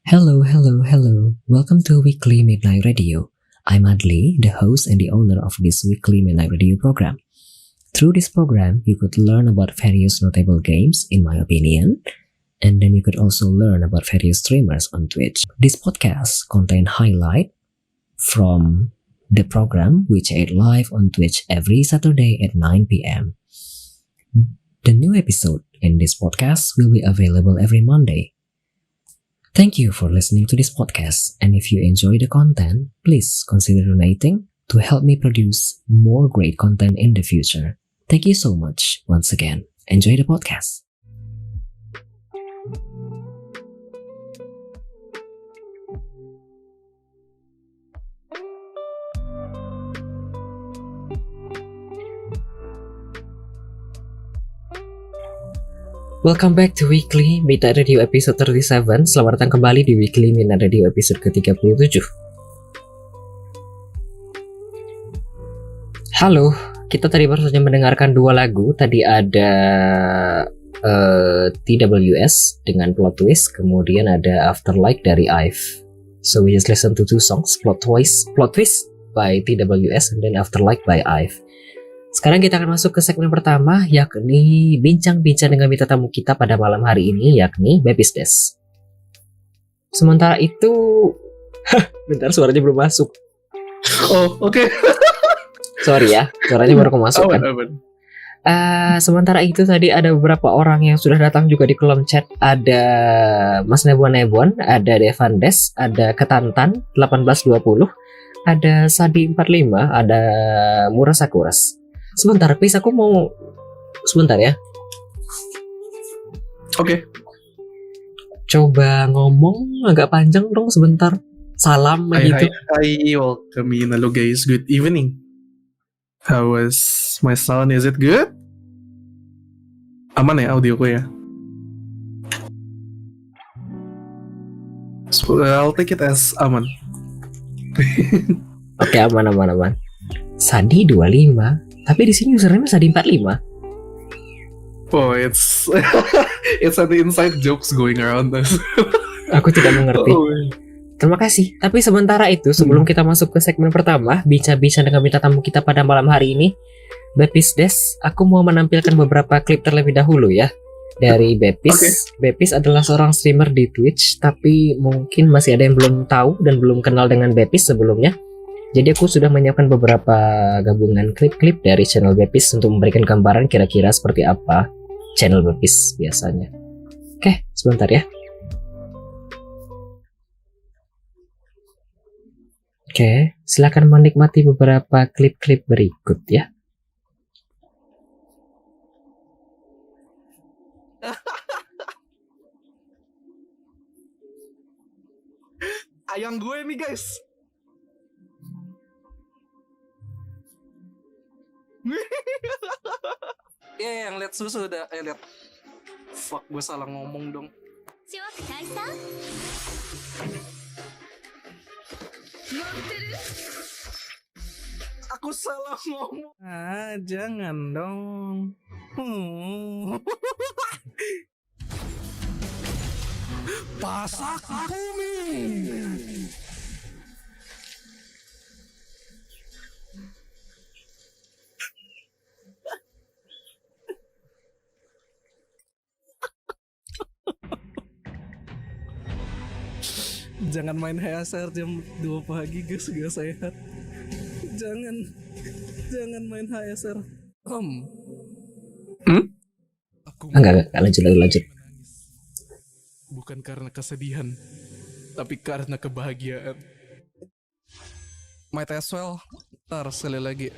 Hello, hello, hello. Welcome to Weekly Midnight Radio. I'm Adli, the host and the owner of this Weekly Midnight Radio program. Through this program, you could learn about various notable games, in my opinion, and then you could also learn about various streamers on Twitch. This podcast contains highlight from the program which aired live on Twitch every Saturday at 9 p.m. The new episode in this podcast will be available every Monday. Thank you for listening to this podcast, and if you enjoy the content, please consider donating to help me produce more great content in the future. Thank you so much once again. Enjoy the podcast. Welcome back to Weekly Midnight Radio episode 37. Selamat datang kembali di Weekly Midnight Radio episode ke-37. Halo, kita tadi baru saja mendengarkan dua lagu. Tadi ada TWS dengan Plot Twist, kemudian ada Afterlife dari IVE. So we just listen to two songs, Plot Twist by TWS and then Afterlife by IVE. Sekarang kita akan masuk ke segmen pertama, yakni bincang-bincang dengan bintang tamu kita pada malam hari ini, yakni Baptist Des. Sementara itu, bentar suaranya belum masuk. Oh, oke. Sorry ya, suaranya baru kemasuk kan. Sementara itu tadi ada beberapa orang yang sudah datang juga di kolom chat. Ada Mas Nebon, ada Devan Des, ada Ketantan 1820, ada Sadi 45, ada Murasakuras. Sebentar, please, aku mau sebentar ya. Oke. Coba ngomong agak panjang dong sebentar. Salam gitu. Hi, welcome in. Hello guys, good evening. How was my sound? Is it good? Aman ya audioku ya? So, I'll take it as aman. Oke, aman. Sadi 25. Tapi di sini username Sadi 45. Oh, it's an inside jokes going around us. Aku tidak mengerti. Terima kasih. Tapi sementara itu, sebelum kita masuk ke segmen pertama, bincang-bincang dengan bintang tamu kita pada malam hari ini, Baptist Des, aku mau menampilkan beberapa klip terlebih dahulu ya dari Baptist. Okay. Baptist adalah seorang streamer di Twitch, tapi mungkin masih ada yang belum tahu dan belum kenal dengan Baptist sebelumnya. Jadi aku sudah menyiapkan beberapa gabungan klip-klip dari channel Baptist untuk memberikan gambaran kira-kira seperti apa channel Baptist biasanya. Oke, sebentar ya. Oke, silakan menikmati beberapa klip-klip berikut ya. Ayang gue nih guys. Yang lihat susu udah, lihat. Fuck, gue salah ngomong dong. Aku salah ngomong. Jangan dong. Pasak bumi. Jangan main HSR jam 2 pagi guys, gak sehat. Jangan main HSR. Enggak, lanjut. Bukan karena kesedihan, tapi karena kebahagiaan. Might as well. Ntar sekali lagi.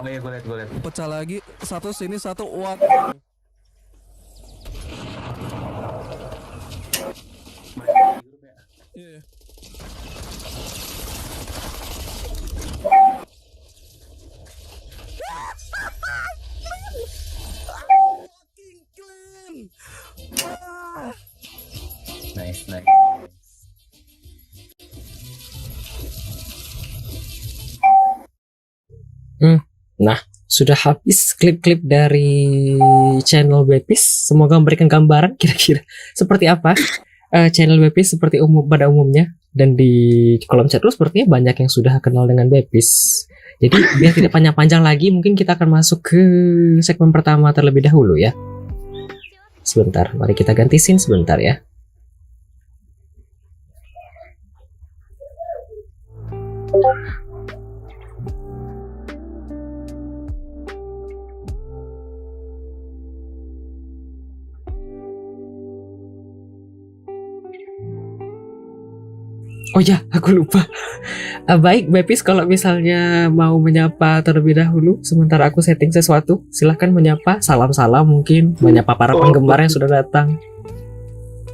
Oh iya, gue liat. Pecah lagi, satu sini, satu uak. Iya. sudah habis klip-klip dari channel Bepis. Semoga memberikan gambaran kira-kira seperti apa channel Bepis seperti pada umumnya. Dan di kolom chat lu sepertinya banyak yang sudah kenal dengan Bepis. Jadi biar tidak panjang-panjang lagi, mungkin kita akan masuk ke segmen pertama terlebih dahulu ya. Sebentar, mari kita ganti scene sebentar ya. Oh ya, aku lupa. Baik, Bepis, kalau misalnya mau menyapa terlebih dahulu, sementara aku setting sesuatu, silahkan menyapa, salam-salam mungkin, menyapa para penggemar yang sudah datang.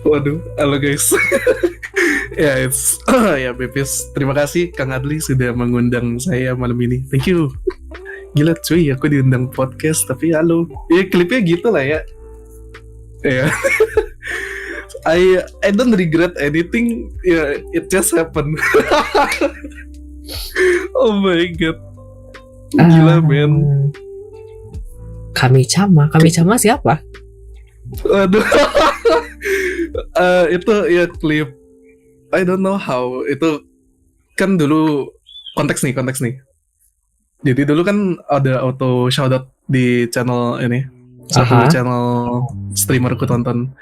Waduh, halo guys. Ya, Bepis, terima kasih Kang Adli sudah mengundang saya malam ini. Thank you. Gila cuy, aku diundang podcast, tapi halo. Ya, klipnya gitu lah ya. Ya. I don't regret anything. Yeah, it just happened. Oh my god. Gila men. Kami Cama siapa? Aduh. Itu ya klip. I don't know how. Itu kan dulu konteks nih. Jadi dulu kan ada auto shoutout di channel ini. Satu channel streamer ku tonton.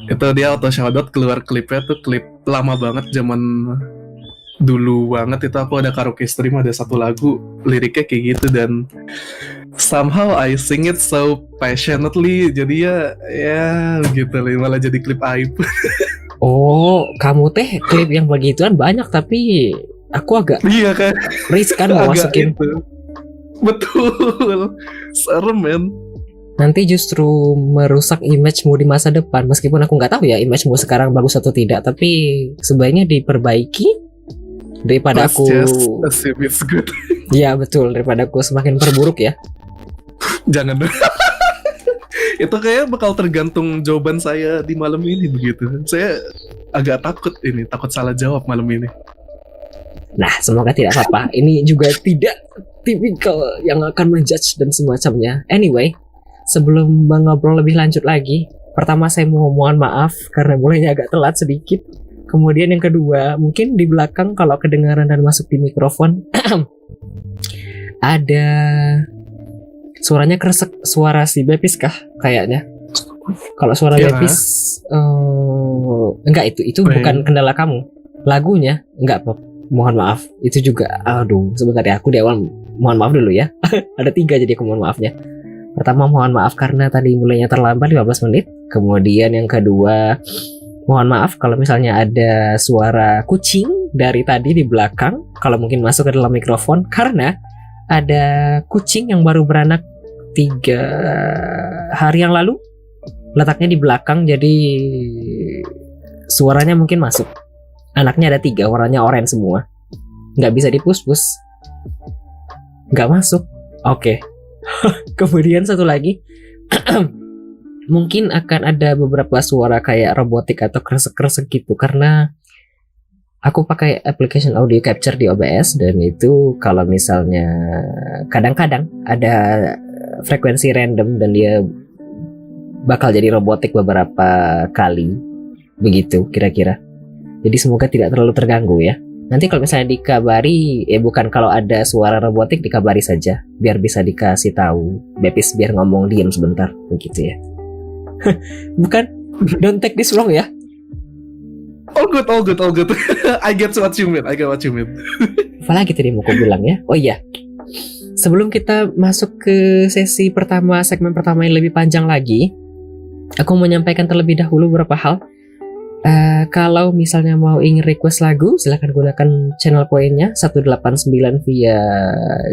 Itu dia auto shoutout keluar klipnya tuh, klip lama banget zaman dulu banget. Itu aku ada karaoke stream, ada satu lagu liriknya kayak gitu, dan somehow I sing it so passionately. Jadi ya gitu lah, malah jadi klip aib. Oh, kamu teh klip yang begituan banyak, tapi aku agak iya kan riskan mau masukin itu. Betul, serem men. Nanti justru merusak image-mu di masa depan. Meskipun aku nggak tahu ya image-mu sekarang bagus atau tidak, tapi sebaiknya diperbaiki daripada aku. It's good. Ya betul, daripada aku semakin perburuk ya. Jangan. Itu kayak bakal tergantung jawaban saya di malam ini begitu. Saya agak takut salah jawab malam ini. Nah, semoga tidak apa-apa. Ini juga tidak tipikal yang akan menjudge dan semacamnya. Anyway, sebelum ngobrol lebih lanjut lagi, pertama saya mohon maaf karena mulainya agak telat sedikit. Kemudian yang kedua, mungkin di belakang kalau kedengaran dan masuk di mikrofon ada suaranya kresek, suara si Bepis kah kayaknya. Kalau suara Bepis enggak, itu bukan kendala kamu. Lagunya enggak, mohon maaf. Itu juga sebentar ya, aku di awal mohon maaf dulu ya. Ada 3 jadi aku mohon maafnya. Pertama, mohon maaf karena tadi mulainya terlambat 15 menit. Kemudian yang kedua, mohon maaf kalau misalnya ada suara kucing dari tadi di belakang, kalau mungkin masuk ke dalam mikrofon, karena ada kucing yang baru beranak 3 hari yang lalu, letaknya di belakang, jadi suaranya mungkin masuk. Anaknya ada 3, warnanya oranye semua, nggak bisa dipus-pus, nggak masuk. Oke. Kemudian satu lagi, mungkin akan ada beberapa suara kayak robotik atau kresek-kresek gitu, karena aku pakai application audio capture di OBS, dan itu kalau misalnya kadang-kadang ada frekuensi random dan dia bakal jadi robotik beberapa kali begitu kira-kira. Jadi semoga tidak terlalu terganggu ya. Nanti kalau misalnya dikabari, bukan, kalau ada suara robotik dikabari saja, biar bisa dikasih tahu Bepis biar ngomong diam sebentar begitu ya. Bukan, don't take this wrong ya. All good. I get what you mean. Apalagi tadi mau aku bilang ya. Oh iya, sebelum kita masuk ke sesi pertama, segmen pertama yang lebih panjang lagi, aku mau menyampaikan terlebih dahulu beberapa hal. Kalau misalnya mau ingin request lagu, silahkan gunakan channel poinnya 189 via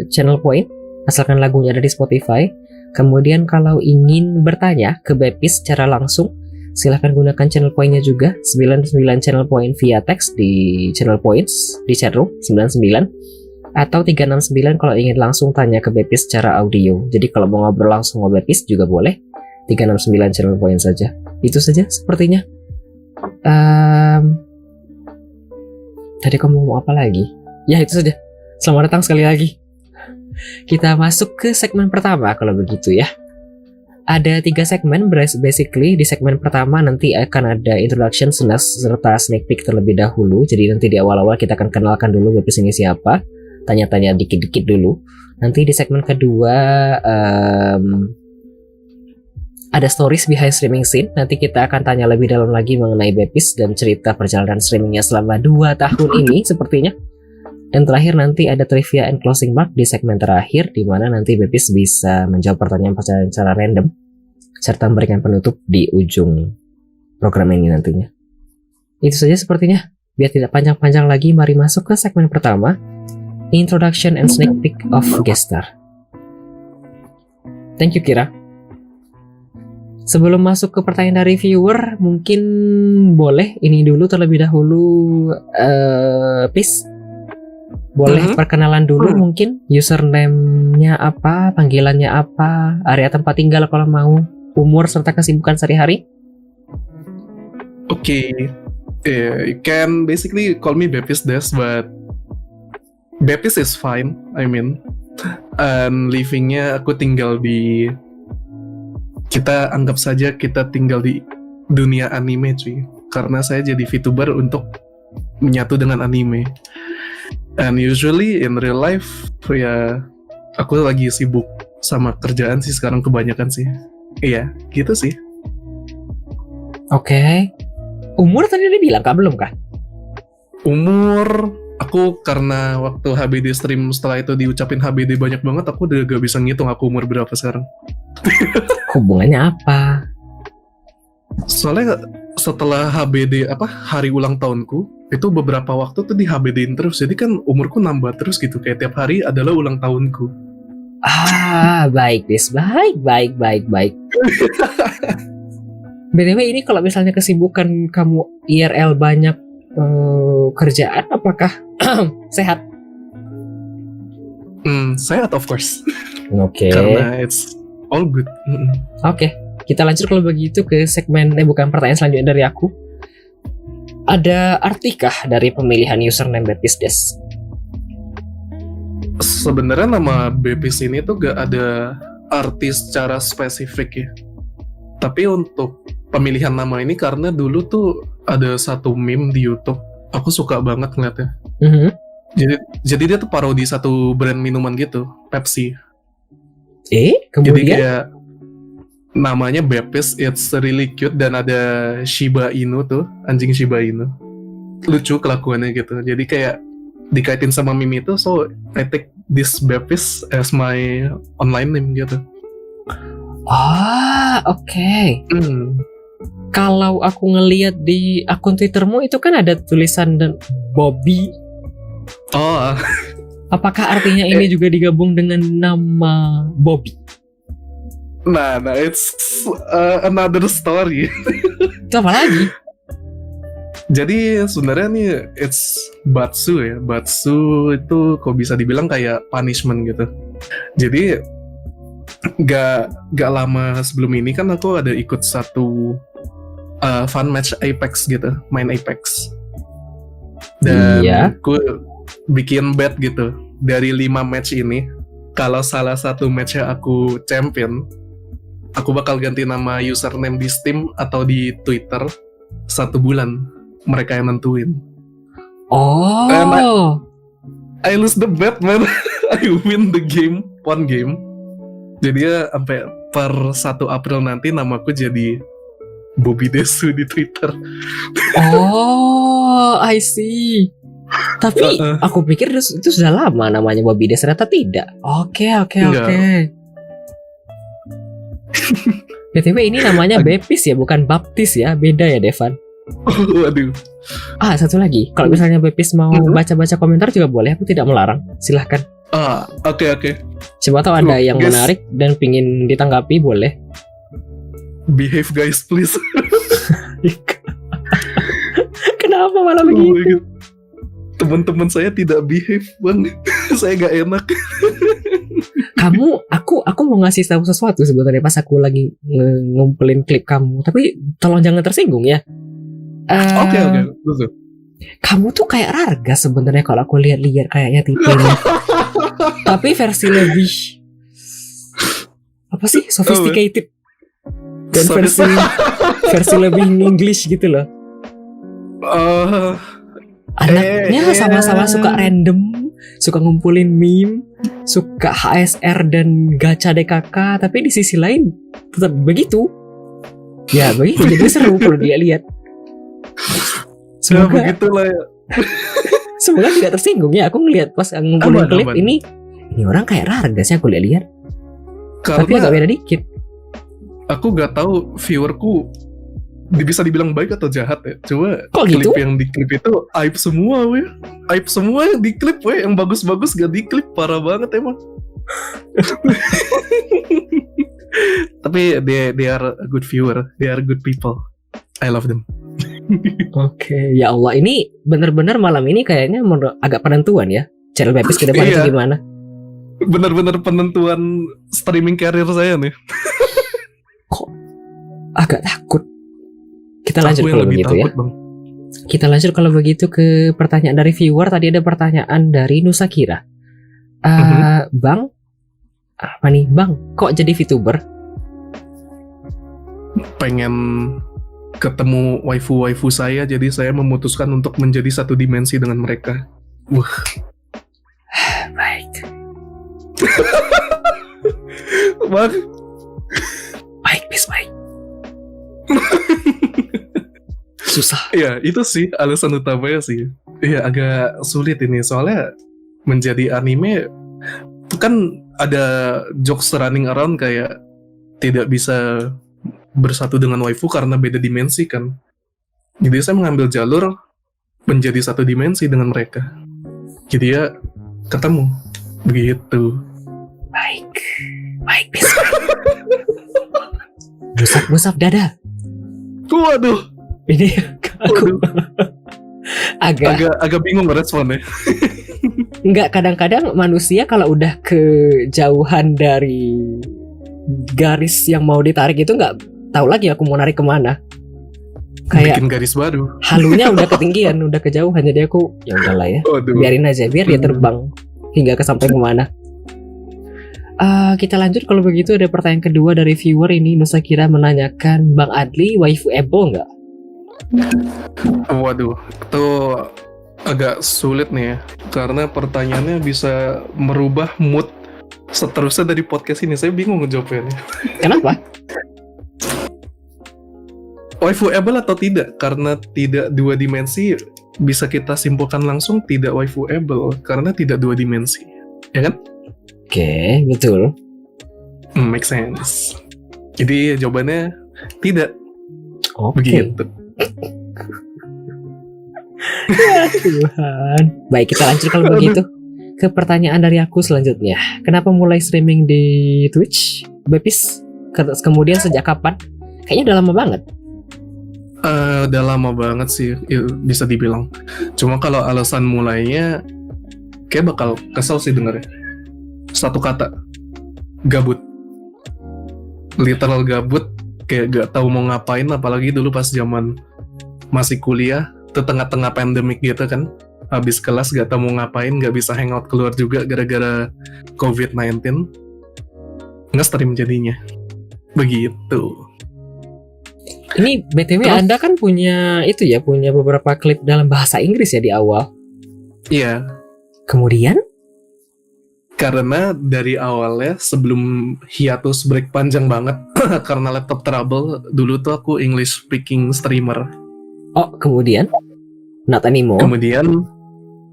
channel point, asalkan lagunya ada di Spotify. Kemudian kalau ingin bertanya ke Bepis secara langsung, silahkan gunakan channel poinnya juga 99 channel point via teks di channel points di chatroom 99, atau 369 kalau ingin langsung tanya ke Bepis secara audio. Jadi kalau mau ngobrol langsung sama Bepis juga boleh, 369 channel point saja. Itu saja sepertinya. Tadi kamu mau apa lagi? Ya itu saja. Selamat datang sekali lagi. Kita masuk ke segmen pertama kalau begitu ya. Ada 3 segmen, basically di segmen pertama nanti akan ada introduction serta sneak peek terlebih dahulu. Jadi nanti di awal-awal kita akan kenalkan dulu Bepis ini siapa, tanya-tanya dikit-dikit dulu. Nanti di segmen kedua ada stories behind streaming scene. Nanti kita akan tanya lebih dalam lagi mengenai Bepis dan cerita perjalanan streamingnya selama 2 tahun ini sepertinya. Dan terakhir nanti ada trivia and closing mark di segmen terakhir, di mana nanti Bepis bisa menjawab pertanyaan-pertanyaan secara random serta memberikan penutup di ujung program ini nantinya. Itu saja sepertinya. Biar tidak panjang-panjang lagi, mari masuk ke segmen pertama, introduction and sneak peek of guest star. Thank you Kira. Sebelum masuk ke pertanyaan dari viewer, mungkin boleh ini dulu terlebih dahulu, Pis. Boleh perkenalan dulu mungkin, username-nya apa, panggilannya apa, area tempat tinggal kalau mau, umur serta kesibukan sehari-hari. Okay, you can basically call me Bepis Des, but Bepis is fine. I mean, livingnya aku tinggal di, kita anggap saja kita tinggal di dunia anime cuy, karena saya jadi VTuber untuk menyatu dengan anime. And usually in real life ya aku lagi sibuk sama kerjaan sih sekarang kebanyakan sih. Iya, gitu sih. Oke. Umur tadi udah bilang kah, belum kah? Umur aku karena waktu HBD stream setelah itu diucapin HBD banyak banget, aku udah gak bisa ngitung aku umur berapa sekarang. Hubungannya apa? Soalnya setelah HBD hari ulang tahunku itu beberapa waktu tuh di HBD-in terus, jadi kan umurku nambah terus gitu, kayak tiap hari adalah ulang tahunku. Baik Bis, baik. BTW ini kalau misalnya kesibukan kamu IRL banyak kerjaan, apakah sehat? Sehat of course. Oke. Karena it's all good. Oke, kita lanjut kalau begitu ke segmen bukan pertanyaan selanjutnya dari aku. Ada artikah dari pemilihan username Bepis Des? Sebenarnya nama Bepis ini tuh gak ada arti secara spesifik ya. Tapi untuk pemilihan nama ini karena dulu tuh ada satu meme di YouTube, aku suka banget ngeliatnya. Jadi dia tuh parodi satu brand minuman gitu, Pepsi. Kemudian? Jadi kayak namanya Bepis, it's really cute, dan ada Shiba Inu tuh, anjing Shiba Inu. Lucu kelakuannya gitu. Jadi kayak dikaitin sama meme itu, so I take this Bepis as my online name gitu. Oke. Kalau aku ngelihat di akun Twittermu itu kan ada tulisan dan Bobby. Apakah artinya ini juga digabung dengan nama Bobby? Nah, it's another story. Itu apa lagi? Jadi sebenarnya nih it's Batsu ya. Batsu itu kok bisa dibilang kayak punishment gitu. Jadi gak lama sebelum ini kan aku ada ikut satu fun match Apex gitu, main Apex. Dan aku bikin bet gitu, dari 5 match ini kalau salah satu matchnya aku champion, aku bakal ganti nama username di Steam atau di Twitter 1 bulan. Mereka yang nentuin. And I lose the bet, man. I win the game, one game. Jadi ya sampai per 1 April nanti namaku jadi Bobby Desu di Twitter. I see. Tapi aku pikir itu sudah lama namanya Bobby Desu, ternyata tidak. Oke. BTW ini namanya Bepis ya, bukan Baptis ya, beda ya Devan. Waduh. Satu lagi, kalau misalnya Bepis mau baca-baca komentar juga boleh, aku tidak melarang. Silahkan. Oke. Coba tahu ada yang menarik dan pingin ditanggapi, boleh. Behave guys, please. Kenapa malah begitu? Teman-teman saya tidak behave, bang. Saya gak enak. Aku mau ngasih tahu sesuatu sebenarnya pas aku lagi ngumpulin klip kamu, tapi tolong jangan tersinggung ya. Oke. Kamu tuh kayak Rarga sebenarnya kalau aku lihat-lihat kayaknya tipenya. Tapi versi lebih apa sih? Sophisticated. Dan versi lebih English gitu loh. Anaknya sama-sama suka random, suka ngumpulin meme, suka HSR dan gacha DKK, tapi di sisi lain tetap begitu. Ya begitu, jadi seru kalau dia lihat. Semoga begitulah ya. Semoga tidak tersinggung ya. Aku ngelihat pas ngumpulin klip ini orang kayak Rarga sih aku lihat. Tapi agak beda dikit. Aku gak tahu viewerku bisa dibilang baik atau jahat ya. Coba kok klip gitu? yang di klip itu aib semua weh. Aib semua yang di klip weh. Yang bagus-bagus gak di klip. Parah banget emang. Tapi they are a good viewer. They are good people. I love them. Oke, ya Allah, ini benar-benar malam ini kayaknya agak penentuan ya. Channel Bepis ke depan itu gimana? Benar-benar penentuan streaming career saya nih. Kok agak takut. Kita lanjut kalau begitu ya. Bang. Kita lanjut kalau begitu ke pertanyaan dari viewer. Tadi ada pertanyaan dari Nusa Kira. Bang, apa nih Bang? Kok jadi VTuber? Pengen ketemu waifu-waifu saya, jadi saya memutuskan untuk menjadi satu dimensi dengan mereka. Baik. Bang. Baik, bis baik. Susah. Ya, itu sih alasan utamanya sih. Iya, agak sulit ini soalnya menjadi anime kan ada jokes running around kayak tidak bisa bersatu dengan waifu karena beda dimensi kan. Jadi saya mengambil jalur menjadi satu dimensi dengan mereka. Jadi ya ketemu begitu. Baik, bis baik. Gusap dada. Waduh. Ini aku agak bingung responnya. Enggak, kadang-kadang manusia kalau udah kejauhan dari garis yang mau ditarik itu nggak tahu lagi aku mau narik kemana. Kayak bikin garis baru. Halunya udah ketinggian, udah kejauhan, jadi aku ya udahlah ya. Biarin aja, biar dia terbang hingga sampai kemana. Kita lanjut kalau begitu. Ada pertanyaan kedua dari viewer ini. Nusa Kira menanyakan, Bang Adli waifu ebo nggak? Waduh, itu agak sulit nih ya, karena pertanyaannya bisa merubah mood seterusnya dari podcast ini. Saya bingung ngejawabnya. Kenapa? Waifuable atau tidak? Karena tidak dua dimensi, bisa kita simpulkan langsung tidak waifuable karena tidak dua dimensi, ya kan? Oke, betul. Make sense. Jadi jawabannya tidak. Begitu. Ya Tuhan. Baik, kita lanjut kalau begitu ke pertanyaan dari aku selanjutnya. Kenapa mulai streaming di Twitch, Bepis? Kemudian sejak kapan? Kayaknya udah lama banget. Udah lama banget sih, bisa dibilang. Cuma kalau alasan mulainya, kayak bakal kesel sih dengernya. Satu kata, gabut. Literal gabut, kayak gak tahu mau ngapain. Apalagi dulu pas zaman masih kuliah, tengah-tengah pandemik gitu kan. Habis kelas gak tahu mau ngapain, gak bisa hangout keluar juga gara-gara COVID-19. Nge-stream jadinya. Begitu. Ini BTW terus, Anda kan punya itu ya, punya beberapa klip dalam bahasa Inggris ya di awal. Iya. Kemudian? Karena dari awalnya sebelum hiatus break panjang banget karena laptop trouble, dulu tuh aku English speaking streamer. Oh, kemudian? Not anymore? Kemudian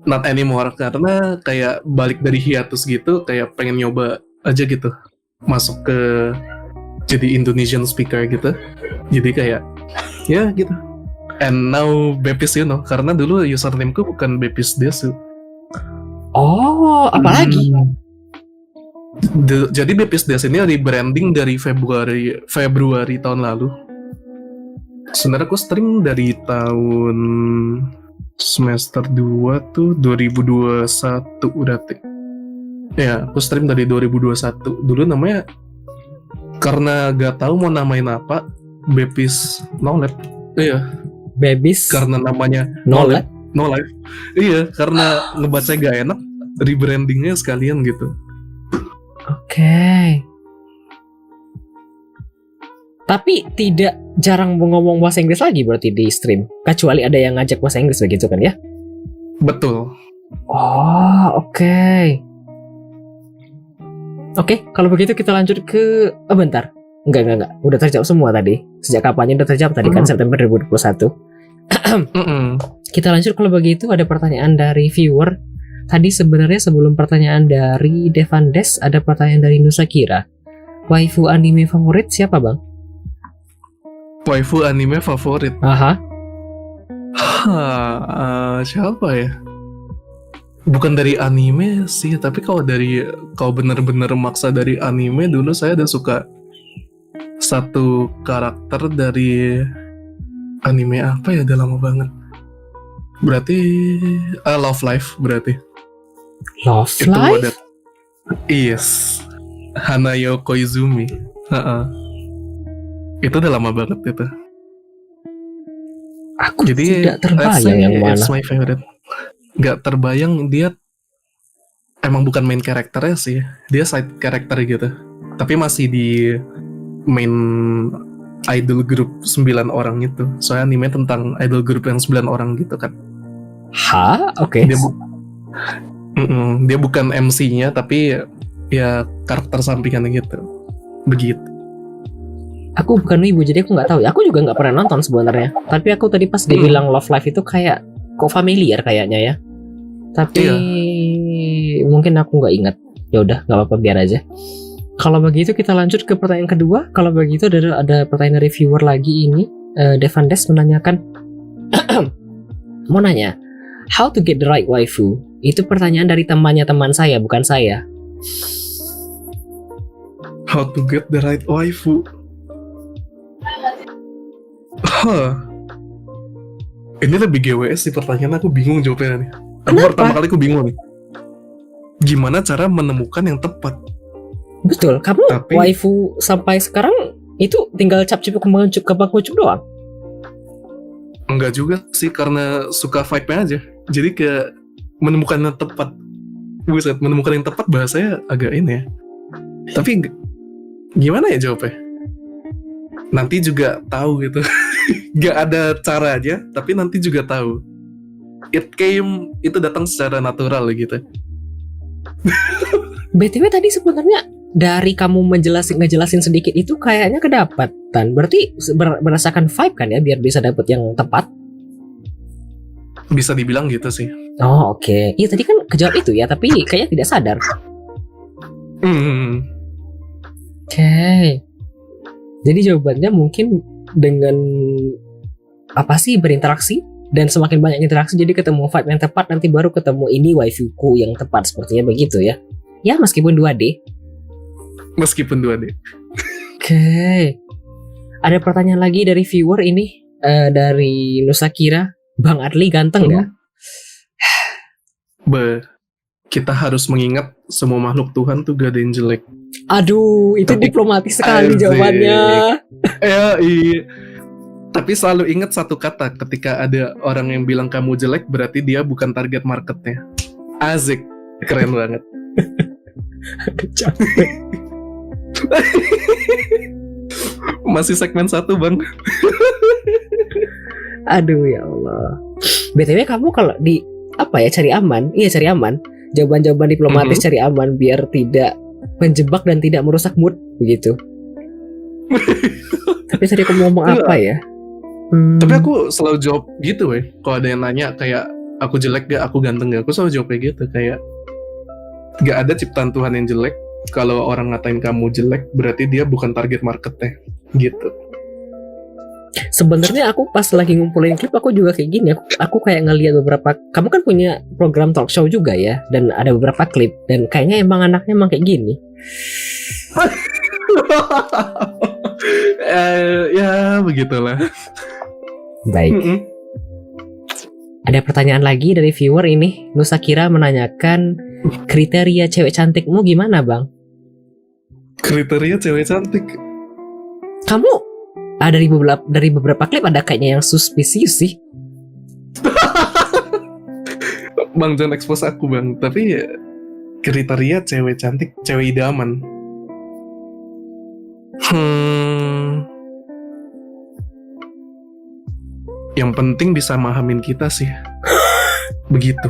not anymore karena kayak balik dari hiatus gitu, kayak pengen nyoba aja gitu. Masuk ke jadi Indonesian speaker gitu. Jadi kayak ya gitu. And now Bepis, you know, karena dulu usernameku bukan Bepis Desu. Oh, apalagi? Jadi Bepis Desu ini rebranding dari Februari tahun lalu. Sebenarnya aku stream dari tahun semester 2 tuh 2021 udah. Ya, aku stream dari 2021. Dulu namanya karena gak tahu mau namain apa, Bepis No Lab. Iya. Bepis karena namanya No Lab. No Life. Iya, karena ngebaca gak enak, rebrandingnya sekalian gitu. Oke. Tapi tidak jarang ngomong bahasa Inggris lagi berarti di stream. Kecuali ada yang ngajak bahasa Inggris begitu kan ya? Betul. Oh, oke. Oke, kalau begitu kita lanjut ke... Oh, bentar. Enggak. Udah terjawab semua tadi. Sejak kapannya udah terjawab tadi kan, September 2021. Kita lanjut kalau begitu. Ada pertanyaan dari viewer. Tadi sebenarnya sebelum pertanyaan dari Devandes, ada pertanyaan dari Nusa Kira. Waifu anime favorit siapa bang? Waifu anime favorit. Aha. Siapa ya? Bukan dari anime sih, tapi kalau bener-bener maksa dari anime, dulu saya ada suka satu karakter dari anime apa ya, udah lama banget. Berarti Love Life berarti. Love Itu Life? ada. Yes. Hanayo Koizumi. Itu udah lama banget itu. Aku Jadi tidak let's terbayang say yang mana. it's my favorite. Gak terbayang, dia emang bukan main karakternya sih, dia side character gitu, tapi masih di main idol group 9 orang itu. Soalnya anime tentang idol group yang 9 orang gitu kan. Hah? Oke. Dia bukan MC-nya, tapi ya karakter sampingannya gitu. Begitu. Aku bukan wibu jadi aku nggak tahu. Aku juga nggak pernah nonton sebenarnya. Tapi aku tadi pas dibilang Love Life itu kayak kok familiar kayaknya ya. Tapi mungkin aku nggak ingat. Ya udah, nggak apa-apa, biar aja. Kalau begitu kita lanjut ke pertanyaan kedua. Kalau begitu ada pertanyaan dari viewer lagi ini. Devandes menanyakan, mau nanya, how to get the right waifu? Itu pertanyaan dari temannya teman saya, bukan saya. How to get the right waifu? Ini lebih GWS sih pertanyaan, aku bingung jawabnya nih. Pertama kali aku bingung nih. Gimana cara menemukan yang tepat? Betul, kamu waifu sampai sekarang itu tinggal cap-cip kembang kucuk doang? Enggak juga sih, karena suka vibe-nya aja. Jadi kayak menemukan yang tepat. Buset, menemukan yang tepat bahasanya agak ini ya. Tapi gimana ya jawabnya? Nanti juga tahu gitu. Gak ada cara aja, tapi nanti juga tahu. Itu datang secara natural gitu. BTW tadi sebenarnya dari kamu ngejelasin sedikit itu kayaknya kedapatan. Berarti berdasarkan vibe kan ya, biar bisa dapet yang tepat. Bisa dibilang gitu sih. Oh oke. Iya tadi kan kejawab itu ya, tapi kayaknya tidak sadar. Oke. Jadi jawabannya mungkin dengan apa sih, berinteraksi, dan semakin banyak interaksi jadi ketemu vibe yang tepat, nanti baru ketemu ini waifuku yang tepat, sepertinya begitu ya. Ya meskipun 2D. Meskipun 2D. Oke. Ada pertanyaan lagi dari viewer ini, dari Nusa Kira. Bang Adli ganteng nggak? Kita harus mengingat semua makhluk Tuhan tuh gak ada yang jelek. Aduh, itu diplomatis sekali jawabannya. Ya, iya. Tapi selalu ingat satu kata, ketika ada orang yang bilang kamu jelek, berarti dia bukan target marketnya. Asik, keren banget. Capek. Masih segmen 1 bang. Aduh ya Allah. BTW kamu kalau di apa ya, cari aman? Iya cari aman. Jawaban-jawaban diplomatis cari aman biar tidak menjebak dan tidak merusak mood begitu. Tapi tadi aku ngomong apa ya? Tapi aku selalu jawab gitu weh. Kalau ada yang nanya kayak aku jelek gak, aku ganteng gak, aku selalu jawab kayak gitu. Kayak gak ada ciptaan Tuhan yang jelek. Kalau orang ngatain kamu jelek, berarti dia bukan target marketnya. Gitu. Sebenarnya aku pas lagi ngumpulin klip aku juga kayak gini. Aku kayak ngelihat beberapa. Kamu kan punya program talk show juga ya, dan ada beberapa klip dan kayaknya emang anaknya emang kayak gini. Ya begitulah. Baik. Ada pertanyaan lagi dari viewer ini. Nusa Kira menanyakan, kriteria cewek cantikmu gimana bang? Kriteria cewek cantik. Kamu ada dari beberapa klip ada kayaknya yang suspicious sih. Bang jangan expose aku bang. Tapi kriteria cewek cantik, cewek idaman. Yang penting bisa mahamin kita sih. Begitu.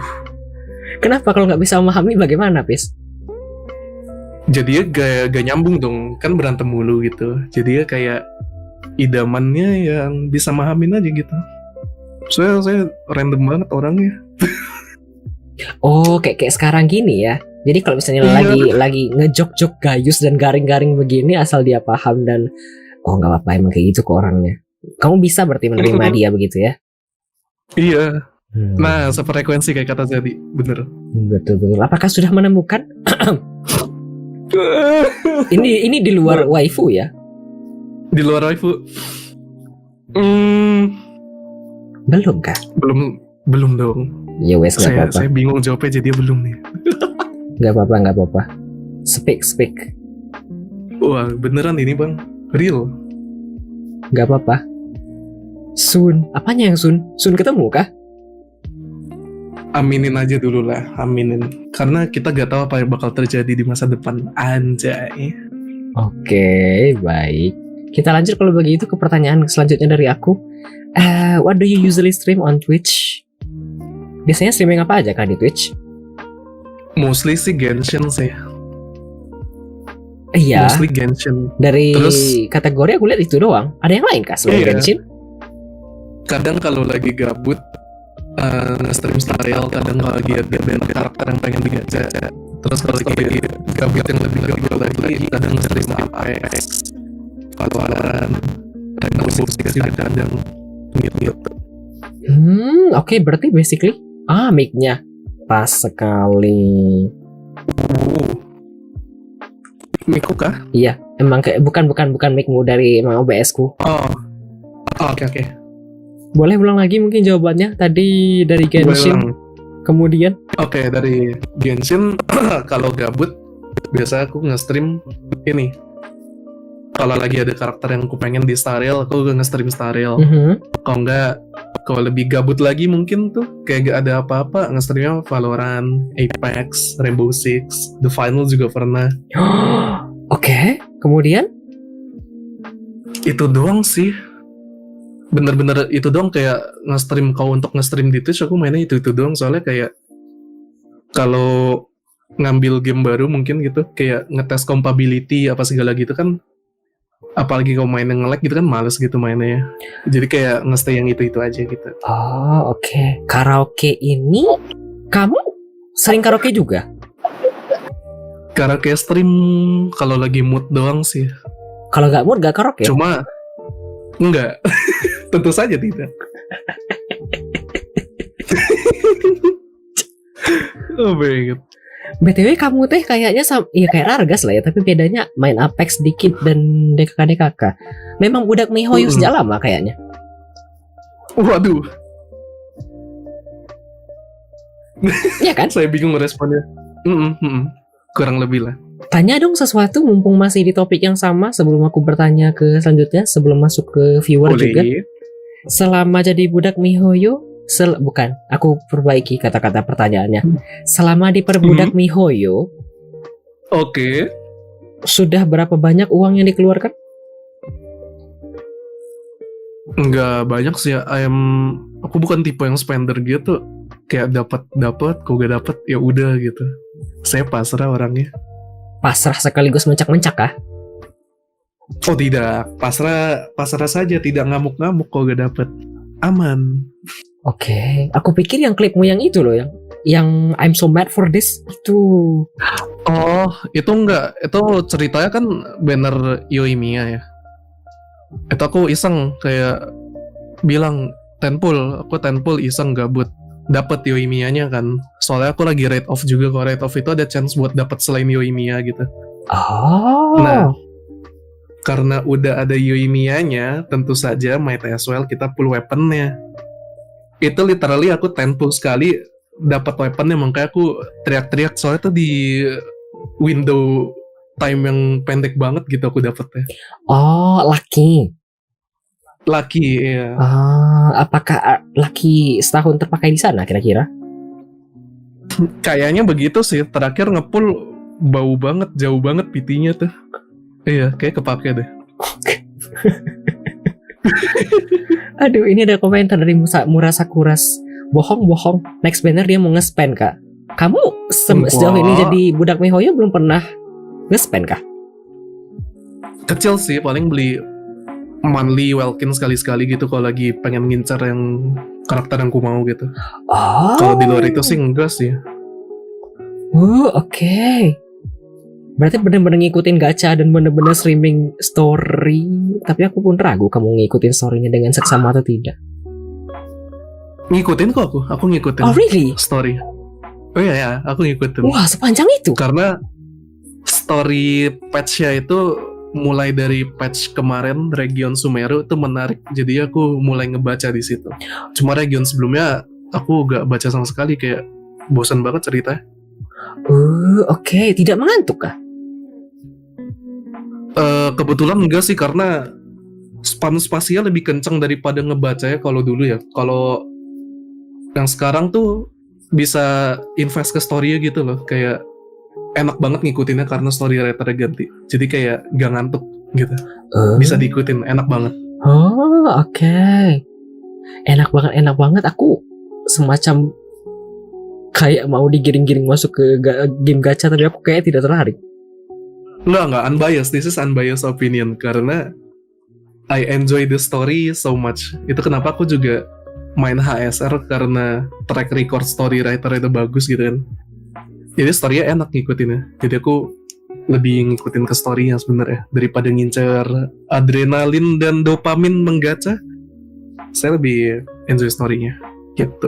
Kenapa kalau nggak bisa memahami bagaimana, Pis? Jadi gak nyambung dong. Kan berantem mulu gitu. Jadi kayak idamannya yang bisa mahamin aja gitu. Soalnya saya random banget orangnya. Oh, kayak sekarang gini ya. Jadi kalau misalnya lagi ngejok-jok gayus dan garing-garing begini, asal dia paham dan oh nggak apa-apa emang kayak gitu ke orangnya. Kamu bisa berarti menerima dia begitu ya? Iya. Nah, sefrekuensi kayak kata Zadi, bener. Betul. Apakah sudah menemukan? ini di luar waifu ya? Di luar waifu. Belum kah? Belum dong. Ya wes nggak apa-apa. Saya bingung jawabnya jadi belum nih. Nggak apa-apa. Speak. Wah, beneran ini bang, real. Nggak apa-apa. Soon. Apanya yang soon? Soon ketemu kah? Aminin aja dulu lah, aminin. Karena kita gak tahu apa yang bakal terjadi di masa depan. Anjay. Oke, baik. Kita lanjut kalau begitu ke pertanyaan selanjutnya dari aku. What do you usually stream on Twitch? Biasanya streaming apa aja kan di Twitch? Mostly sih Genshin sih. Iya. Mostly Genshin. Dari Terus, kategori aku lihat itu doang. Ada yang lain kah selain Iya. Genshin? kadang kalau lagi gabut nge-stream Stariel, kadang kalau lagi ada band karakter yang pengen digacha. Terus kalau lagi gabut yang lebih gabut lagi, kadang stream Apex, Valorant, Rainbow Six juga kadang gitu. Oke, berarti basically mic-nya pas sekali. Miku kah? Iya, emang kayak bukan mic-mu dari emang OBS-ku. Oh, oke. Boleh ulang lagi mungkin jawabannya tadi dari Genshin. Boleh ulang. Kemudian Oke, dari Genshin kalau gabut biasa aku nge-stream ini. Kalau lagi ada karakter yang aku pengen di Stariel, aku nge-stream Stariel. Kalau enggak, kalau lebih gabut lagi mungkin tuh kayak gak ada apa-apa, nge-streamnya Valorant, Apex, Rainbow Six, The Final juga pernah. Oke, kemudian Itu doang sih. Bener-bener itu doang, kayak nge-stream. Kalau untuk nge-stream di Twitch aku mainnya itu doang. Soalnya kayak kalau ngambil game baru mungkin gitu, kayak ngetes compatibility apa segala gitu kan, apalagi kalau mainnya nge-lag gitu kan males gitu mainnya. Jadi kayak nge-stay yang itu aja gitu. oke. Karaoke ini kamu sering karaoke juga? Karaoke stream kalau lagi mood doang sih. Kalau nggak mood nggak karaoke? Cuma enggak. Tentu saja tidak. Oh my god. BTW kamu teh kayaknya ya kayak Rargas lah ya, tapi bedanya main Apex dikit dan DKK. Memang budak mihoyo sejak lama kayaknya. Waduh, Iya kan? saya bingung responnya. Kurang lebih lah. Tanya dong sesuatu mumpung masih di topik yang sama sebelum aku bertanya ke selanjutnya, sebelum masuk ke viewer juga. Boleh. Selama jadi budak mihoyo, bukan, aku perbaiki kata-kata pertanyaannya. Selama diperbudak mihoyo, Oke. sudah berapa banyak uang yang dikeluarkan? Enggak banyak sih ya. Aku bukan tipe yang spender gitu. Kayak dapat, kalau gak dapat ya udah gitu. Saya pasrah orangnya. Pasrah sekaligus mencak-mencak kah? Oh tidak, pasrah saja, tidak ngamuk-ngamuk kalau gak dapet. Aman. Oke, aku pikir yang klipmu yang itu loh, yang I'm so mad for this itu. Oh, itu enggak. Itu ceritanya kan banner Yoimiya ya. Itu aku iseng kayak bilang aku tenpul iseng gabut. Dapet Yoimiyanya kan. Soalnya aku lagi rate off juga. Kalau rate off itu ada chance buat dapet selain Yoimiya gitu. Oh. Nah, karena udah ada Yoimiyanya, tentu saja might as well kita pull weaponnya. Itu literally aku 10 pull sekali dapat weaponnya, makanya aku teriak-teriak soalnya tuh di window time yang pendek banget gitu aku dapetnya. Oh, lucky. Lucky, ya. Apakah lucky setahun terpakai di sana kira-kira? Kayaknya begitu sih. Terakhir ngepull bau banget, jauh banget PT-nya tuh. Iya, kayak kepake deh. Aduh, ini ada komentar dari Murasakuras. Bohong. Next banner dia mau nge-spend, Kak. Kamu sejauh ini jadi budak MiHoYo belum pernah nge-spend, Kak? Kecil sih, paling beli monthly Welkin sekali-sekali gitu kalau lagi pengen ngincar yang karakter yang ku mau gitu. Oh. Kalau di luar itu sih enggak sih. Oke. Berarti bener-bener ngikutin gacha dan bener-bener streaming story. Tapi aku pun ragu kamu ngikutin storynya dengan seksama atau tidak. Ngikutin kok aku ngikutin. Oh really? Story. Oh iya, aku ngikutin. Wah, sepanjang itu? Karena story patch-nya itu mulai dari patch kemarin Region Sumeru itu menarik. Jadi aku mulai ngebaca di situ. Cuma region sebelumnya aku gak baca sama sekali, kayak bosan banget ceritanya. Oke. Tidak mengantuk kah? Kebetulan enggak sih, karena spasial lebih kenceng daripada ngebaca ya kalau dulu ya. Kalau yang sekarang tuh bisa invest ke story-nya gitu loh, kayak enak banget ngikutinnya karena story writer ganti. Jadi kayak gak ngantuk gitu. Bisa diikutin, enak banget. Oke. Enak banget. Aku semacam kayak mau digiring-giring masuk ke game gacha, tapi aku kayak tidak tertarik. Nggak unbiased. This is unbiased opinion karena I enjoy the story so much. Itu kenapa aku juga main HSR, karena track record story writer itu bagus gitu kan. Jadi story-nya enak ngikutinnya. Jadi aku lebih ngikutin ke story-nya sebenarnya daripada ngincer adrenalin dan dopamin menggacha. Saya lebih enjoy story-nya gitu.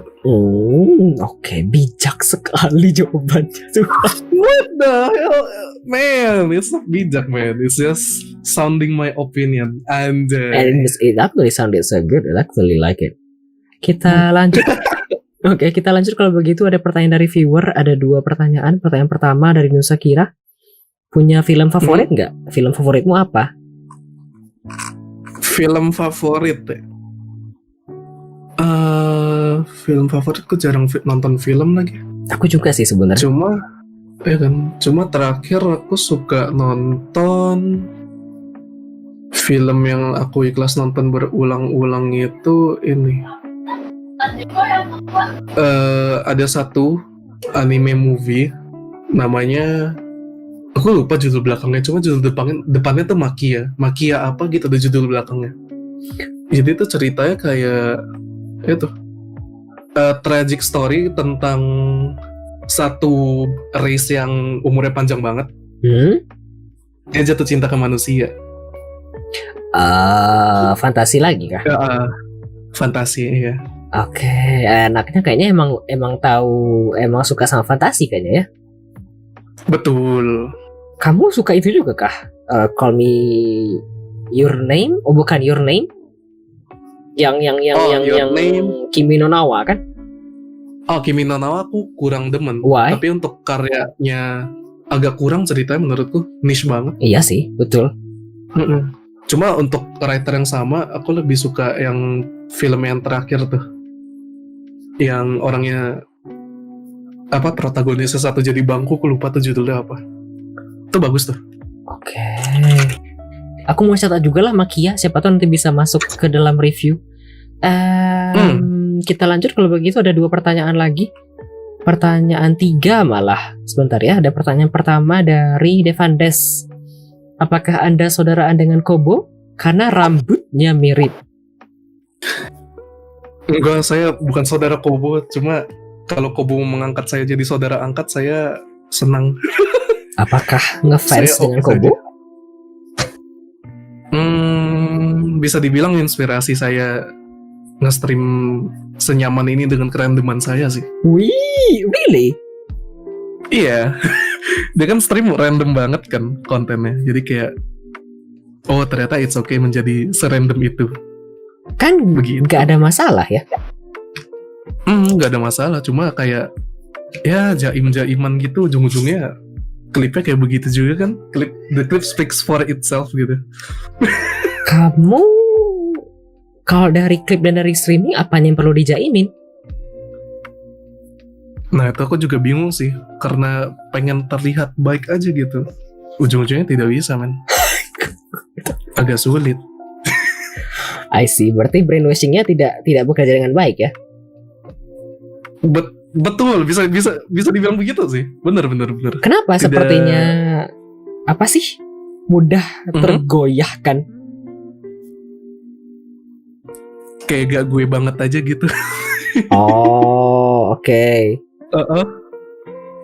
Oke. Bijak sekali jawabannya tuh. What the hell, man? It's not bijak, man. It's just sounding my opinion. And it actually sounded so good. I actually like it. Kita lanjut. Oke, kita lanjut. Kalau begitu ada pertanyaan dari viewer. Ada 2 pertanyaan. Pertanyaan pertama dari Nusa Kira. Punya film favorit nggak? Film favoritmu apa? Film favorit ya? Film favoritku jarang nonton film lagi. Aku juga sih sebenarnya. Cuma terakhir aku suka nonton film yang aku ikhlas nonton berulang-ulang itu ini. Ada satu anime movie namanya, aku lupa judul belakangnya, cuma judul depannya tuh Makia apa gitu, ada judul belakangnya. Jadi itu ceritanya kayak itu tragic story tentang satu race yang umurnya panjang banget. Dia jatuh cinta ke manusia. Fantasi lagi kah? Fantasi ya. Oke, anaknya kayaknya emang suka sama fantasi kayaknya ya. Betul. Kamu suka itu juga kah? Call Me Your Name? Oh bukan Your Name? Yang Kimi no Nawa kan? Oh, Kimi no Nawa aku kurang demen. Why? Tapi untuk karyanya agak kurang ceritanya menurutku, niche banget. Iya sih, betul. Cuma untuk writer yang sama, aku lebih suka yang film yang terakhir tuh, yang orangnya protagonisnya satu jadi bangku, aku lupa tuh judulnya apa. Itu bagus tuh. Oke. Aku mau catat juga lah Makia, siapa tahu nanti bisa masuk ke dalam review. Kita lanjut kalau begitu, ada 2 pertanyaan lagi. Pertanyaan 3 malah. Sebentar ya, ada pertanyaan pertama dari Devandes. Apakah Anda saudaraan dengan Kobo? Karena rambutnya mirip. Enggak, saya bukan saudara Kobo. Cuma kalau Kobo mengangkat saya jadi saudara angkat, saya senang. Apakah ngefans dengan Kobo? Bisa dibilang inspirasi saya nge-stream senyaman ini dengan kerandoman saya sih. Wih, really? Iya. Dia kan stream random banget kan kontennya. Jadi kayak, oh ternyata it's okay menjadi serandom itu. Kan begitu. Gak ada masalah ya? Gak ada masalah. Cuma kayak, ya jaim-jaiman gitu, ujung-ujungnya klipnya kayak begitu juga kan. The clip speaks for itself gitu. Kamu kalau dari klip dan dari streaming, apanya yang perlu dijaimin? Nah itu aku juga bingung sih, karena pengen terlihat baik aja gitu. Ujung-ujungnya tidak bisa men. Agak sulit. I see, berarti brainwashingnya tidak bekerja dengan baik ya? Betul, bisa dibilang begitu sih. Bener. Kenapa Tidak- sepertinya apa sih mudah tergoyahkan? Kayak gak gue banget aja gitu. Oh, oke.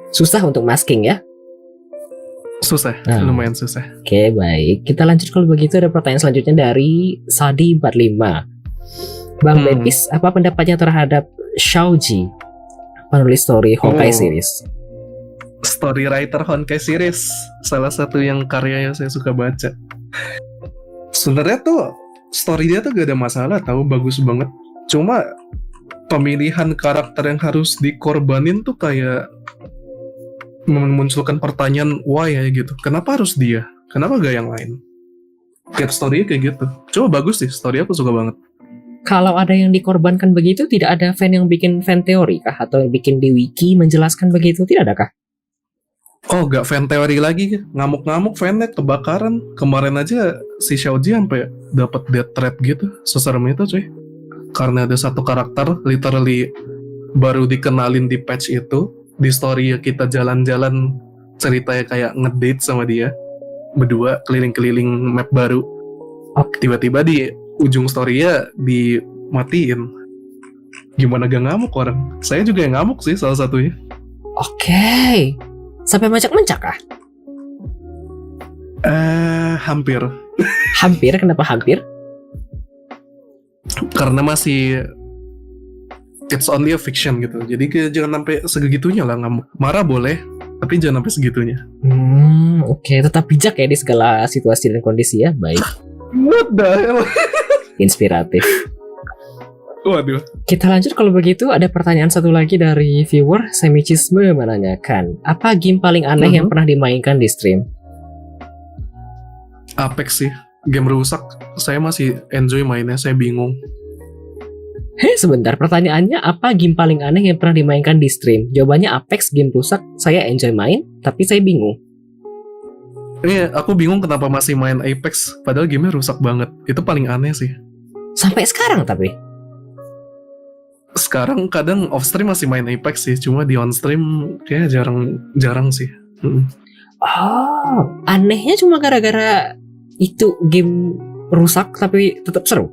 Susah untuk masking ya? Susah, Nah. lumayan susah. Oke, baik. Kita lanjut kalau begitu, ada pertanyaan selanjutnya dari Sadi 45. Bang Bepis, apa pendapatnya terhadap Shaoji, penulis story Honkai Oh. series? Story writer Honkai series, salah satu yang karyanya saya suka baca. Sebenarnya tuh story dia tuh gak ada masalah, tahu bagus banget. Cuma pemilihan karakter yang harus dikorbanin tuh kayak memunculkan pertanyaan why ya gitu. Kenapa harus dia? Kenapa gak yang lain? Kayak story-nya kayak gitu. Coba bagus sih, story aku suka banget. Kalau ada yang dikorbankan begitu, tidak ada fan yang bikin fan teori kah? Atau yang bikin di wiki menjelaskan begitu? Tidak ada kah? Oh, gak fan teori lagi, ngamuk-ngamuk fannya kebakaran. Kemarin aja si Xiaoji sampai dapat death threat gitu, seserem itu cuy. Karena ada satu karakter literally baru dikenalin di patch itu, di story kita jalan-jalan ceritanya kayak ngedate sama dia, berdua keliling-keliling map baru. Tiba-tiba di ujung story-nya dimatiin. Gimana gak ngamuk orang? Saya juga yang ngamuk sih salah satunya. Oke. Sampai mencak-mencak kah? Hampir. Hampir, kenapa hampir? Karena masih it's only a fiction gitu. Jadi jangan sampai segitunya lah ngamuk. Marah boleh, tapi jangan sampai segitunya. Oke, tetap bijak ya di segala situasi dan kondisi ya. Baik, What the hell? inspiratif. Waduh. Kita lanjut kalau begitu, ada pertanyaan satu lagi dari viewer Semicisme menanyakan, apa game paling aneh yang pernah dimainkan di stream? Apex sih, game rusak. Saya masih enjoy mainnya, saya bingung. Sebentar, pertanyaannya apa game paling aneh yang pernah dimainkan di stream? Jawabannya Apex, game rusak, saya enjoy main, tapi saya bingung. Iya, aku bingung kenapa masih main Apex, padahal gamenya rusak banget. Itu paling aneh sih. Sampai sekarang tapi? Sekarang kadang off stream masih main Apex sih, cuma di on stream kayaknya jarang sih. Oh, anehnya cuma gara-gara itu game rusak tapi tetap seru.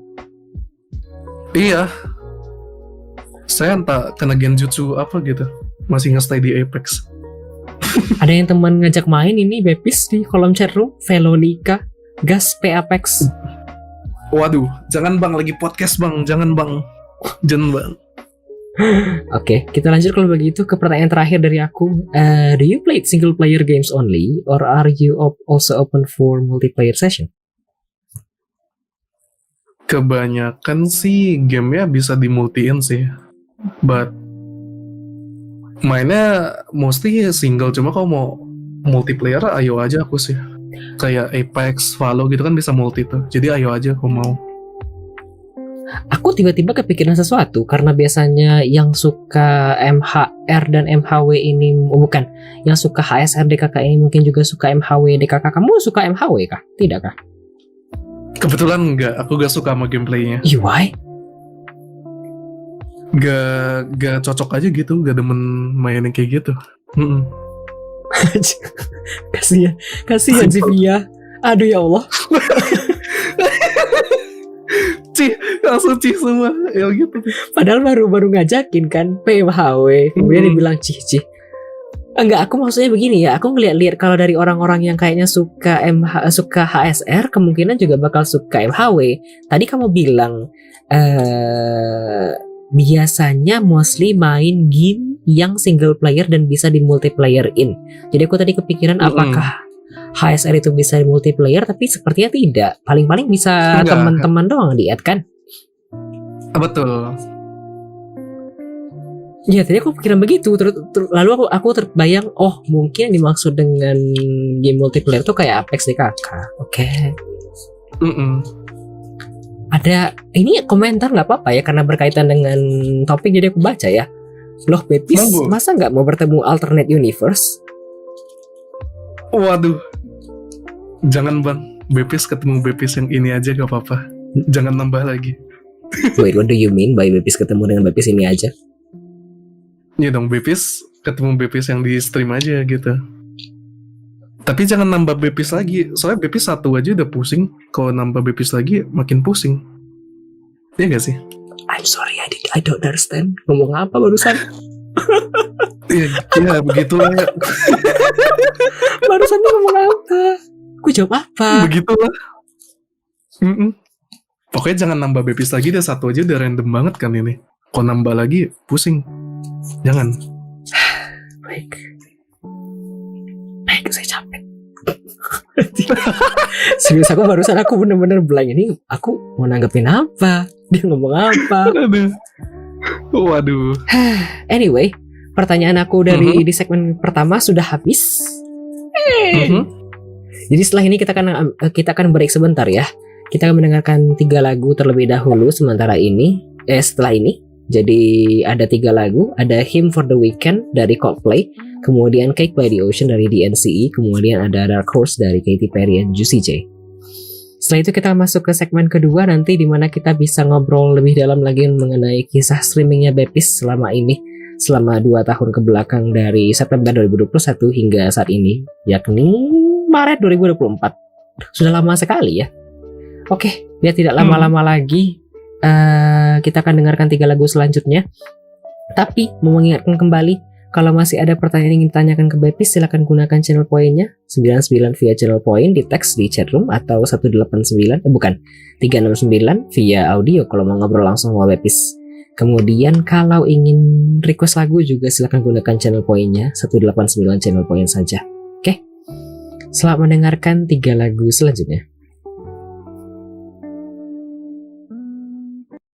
Iya. Saya entah kena genjutsu apa gitu, masih nge-stay di Apex. Ada yang teman ngajak main ini Bepis di kolom chat room, Velonica, gas P Apex. Waduh, jangan bang, lagi podcast bang, jangan bang. Oke, kita lanjut kalau begitu ke pertanyaan terakhir dari aku. Do you play single player games only, or are you also open for multiplayer session? Kebanyakan sih gamenya bisa dimultiin sih, but mainnya mostly single. Cuma kalau mau multiplayer, ayo aja aku sih. Kayak Apex, Valo gitu kan bisa multi tuh. Jadi ayo aja kalau mau. Aku tiba-tiba kepikiran sesuatu karena biasanya yang suka MHR dan MHW ini bukan, yang suka HSR DKK ini mungkin juga suka MHW DKK. Kamu suka MHW kah? Tidak kah? Kebetulan enggak, aku gak suka sama gameplaynya. Why? Gak cocok aja gitu, gak demen mainin kayak gitu. Kasihan si Via. Aduh ya Allah. Langsung cih semua ya gitu. Padahal baru ngajakin kan PMHW, kemudian dibilang cih. Enggak, aku maksudnya begini ya. Aku ngeliat kalau dari orang-orang yang kayaknya suka HSR, kemungkinan juga bakal suka MHW. Tadi kamu bilang biasanya mostly main game yang single player dan bisa di multiplayer in. Jadi aku tadi kepikiran apakah HSR itu bisa di multiplayer, tapi sepertinya tidak. Paling-paling bisa teman-teman doang di add kan? Betul. Ya tadi aku pikiran begitu. Lalu aku terbayang, oh mungkin yang dimaksud dengan game multiplayer tuh kayak Apex DKK. Oke. Ada ini komentar nggak apa-apa ya karena berkaitan dengan topik, jadi aku baca ya. Loh Bepis, Mau. masa nggak mau bertemu alternate universe? Waduh. Jangan bang, Bepis ketemu Bepis yang ini aja gak apa-apa. Jangan nambah lagi. Wait, what do you mean by Bepis ketemu dengan Bepis ini aja? Iya dong, Bepis ketemu Bepis yang di stream aja gitu. Tapi jangan nambah Bepis lagi. Soalnya Bepis satu aja udah pusing. Kalau nambah Bepis lagi makin pusing. Iya gak sih? I'm sorry, I don't understand. Ngomong apa barusan? Iya begitulah. Barusan dia ngomong apa? Aku jawab apa? Begitulah. Pokoknya jangan nambah Bepis lagi deh, satu aja udah random banget kan ini. Kalau nambah lagi pusing. Jangan. Baik, saya capek. Serius aku bener-bener blank ini. Aku mau nanggepin apa? Dia ngomong apa? Aduh. Waduh. Anyway, pertanyaan aku dari di segmen pertama sudah habis. Jadi setelah ini kita akan break sebentar ya. Kita akan mendengarkan 3 lagu terlebih dahulu setelah ini. Jadi ada 3 lagu, ada Hymn for the Weekend dari Coldplay, kemudian Cake by the Ocean dari DNCE, kemudian ada Dark Horse dari Katy Perry dan Juicy J. Setelah itu kita masuk ke segmen kedua nanti, di mana kita bisa ngobrol lebih dalam lagi mengenai kisah streamingnya Bepis selama 2 tahun ke belakang, dari September 2021 hingga saat ini, yakni Maret 2024. Sudah lama sekali ya. Oke, biar tidak lama-lama lagi, kita akan dengarkan 3 lagu selanjutnya. Tapi mau mengingatkan kembali, kalau masih ada pertanyaan yang ingin ditanyakan ke Bepis, silakan gunakan channel poinnya 99 via channel point di teks di chatroom, atau 369 via audio kalau mau ngobrol langsung sama Bepis. Kemudian kalau ingin request lagu juga silakan gunakan channel poinnya 189 channel point saja. Oke. Selamat mendengarkan 3 lagu selanjutnya.